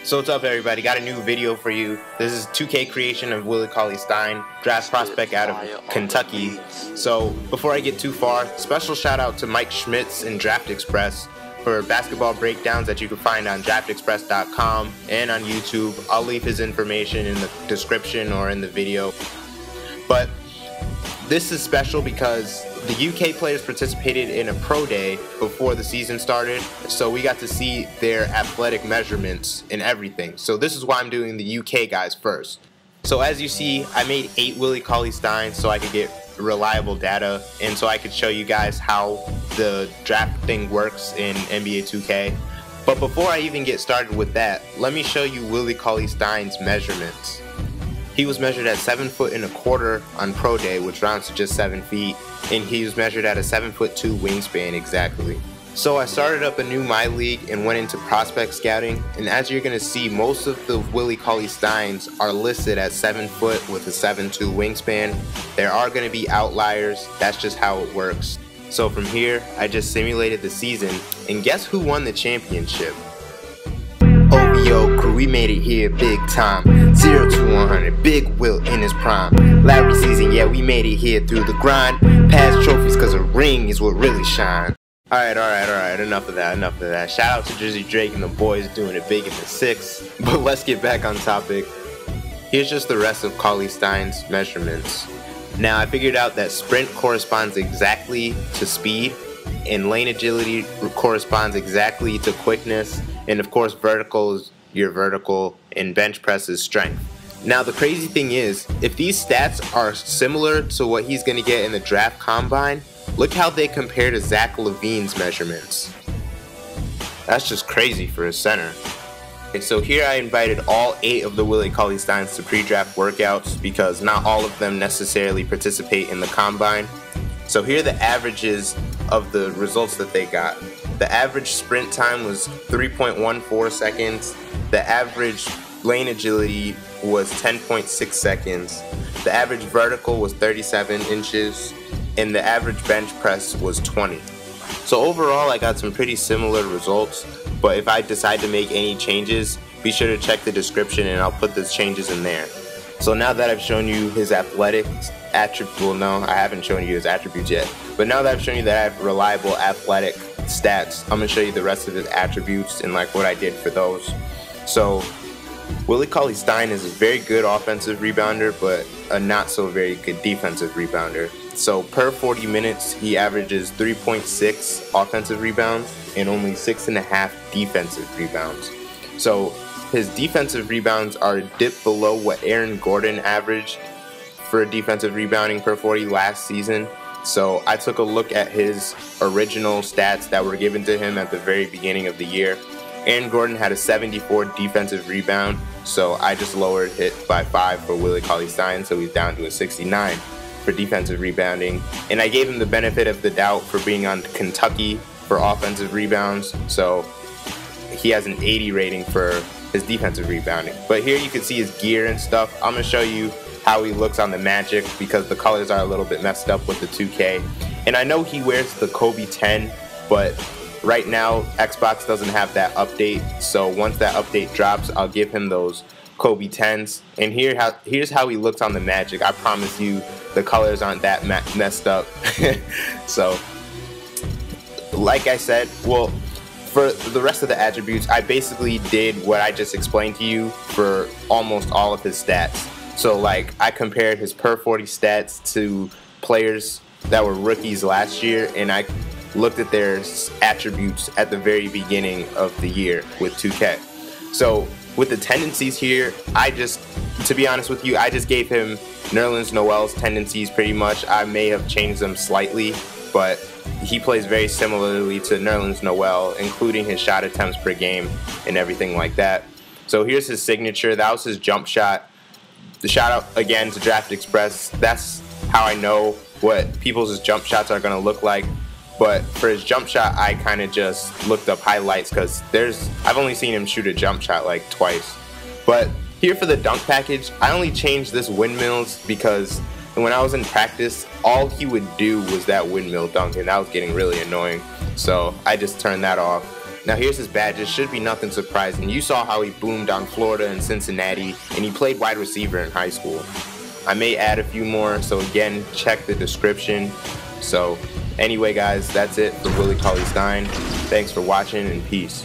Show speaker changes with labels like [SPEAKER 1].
[SPEAKER 1] So what's up, everybody? Got a new video for you. This is 2K creation of Willie Cauley-Stein, draft prospect out of Kentucky. So before I get too far, special shout out to Mike Schmitz and Draft Express for basketball breakdowns that you can find on draftexpress.com and on YouTube. I'll leave his information in the description or in the video. But this is special because the UK players participated in a pro day before the season started, so we got to see their athletic measurements and everything. So this is why I'm doing the UK guys first. So as you see, I made 8 Willie Cauley-Steins so I could get reliable data and so I could show you guys how the draft thing works in NBA 2K. But before I even get started with that, let me show you Willie Cauley-Stein's measurements. He was measured at 7 foot and a quarter on pro day, which rounds to just 7 feet, and he was measured at a 7'2" wingspan exactly. So I started up a new My League and went into prospect scouting, and as you're going to see, most of the Willie Cauley-Steins are listed at 7 foot with a 7'2" wingspan. There are going to be outliers, that's just how it works. So from here, I just simulated the season, and guess who won the championship? OVO crew, we made it here big time. 0 to 100, Big Will in his prime. Larry season, yeah, we made it here through the grind. Past trophies cause a ring is what really shine. Alright, enough of that. Shout out to Jersey Drake and the boys doing it big in the 6. But let's get back on topic. Here's just the rest of Cauley-Stein's measurements. Now I figured out that sprint corresponds exactly to speed, and lane agility corresponds exactly to quickness, and of course vertical is your vertical, and bench press is strength. Now the crazy thing is, if these stats are similar to what he's going to get in the draft combine, look how they compare to Zach LaVine's measurements. That's just crazy for a center. Okay, so here I invited all 8 of the Willie Cauley-Steins to pre-draft workouts because not all of them necessarily participate in the combine. So here are the averages of the results that they got. The average sprint time was 3.14 seconds. The average lane agility was 10.6 seconds. The average vertical was 37 inches. And the average bench press was 20. So overall, I got some pretty similar results. But if I decide to make any changes, be sure to check the description and I'll put those changes in there. So now that I've shown you his athletic attributes, well no, I haven't shown you his attributes yet. But now that I've shown you that I have reliable athletic stats, I'm going to show you the rest of his attributes and like what I did for those. So Willie Cauley-Stein is a very good offensive rebounder, but a not so very good defensive rebounder. So per 40 minutes, he averages 3.6 offensive rebounds and only 6.5 defensive rebounds. So his defensive rebounds are a dip below what Aaron Gordon averaged for defensive rebounding per 40 last season. So I took a look at his original stats that were given to him at the very beginning of the year. Aaron Gordon had a 74 defensive rebound, so I just lowered it by 5 for Willie Cauley-Stein, so he's down to a 69 for defensive rebounding. And I gave him the benefit of the doubt for being on Kentucky for offensive rebounds, so he has an 80 rating for his defensive rebounding. But here you can see his gear and stuff. I'm going to show you how he looks on the Magic because the colors are a little bit messed up with the 2K. And I know he wears the Kobe 10, but right now Xbox doesn't have that update. So once that update drops, I'll give him those Kobe 10s. And here's how he looks on the Magic. I promise you the colors aren't that messed up. So like I said, well, for the rest of the attributes, I basically did what I just explained to you for almost all of his stats. So like I compared his per 40 stats to players that were rookies last year, and I looked at their attributes at the very beginning of the year with 2K. So with the tendencies here, to be honest with you, I just gave him Nerlens Noel's tendencies pretty much. I may have changed them slightly, but he plays very similarly to Nerlens Noel, including his shot attempts per game and everything like that. So here's his signature. That was his jump shot. The shout out again to Draft Express. That's how I know what people's jump shots are going to look like. But for his jump shot, I kind of just looked up highlights because I've only seen him shoot a jump shot like twice. But here for the dunk package, I only changed this windmills because when I was in practice, all he would do was that windmill dunk, and that was getting really annoying. So I just turned that off. Now here's his badges, should be nothing surprising. You saw how he boomed on Florida and Cincinnati, and he played wide receiver in high school. I may add a few more, so again, check the description. So anyway guys, that's it for Willie Cauley-Stein. Thanks for watching and peace.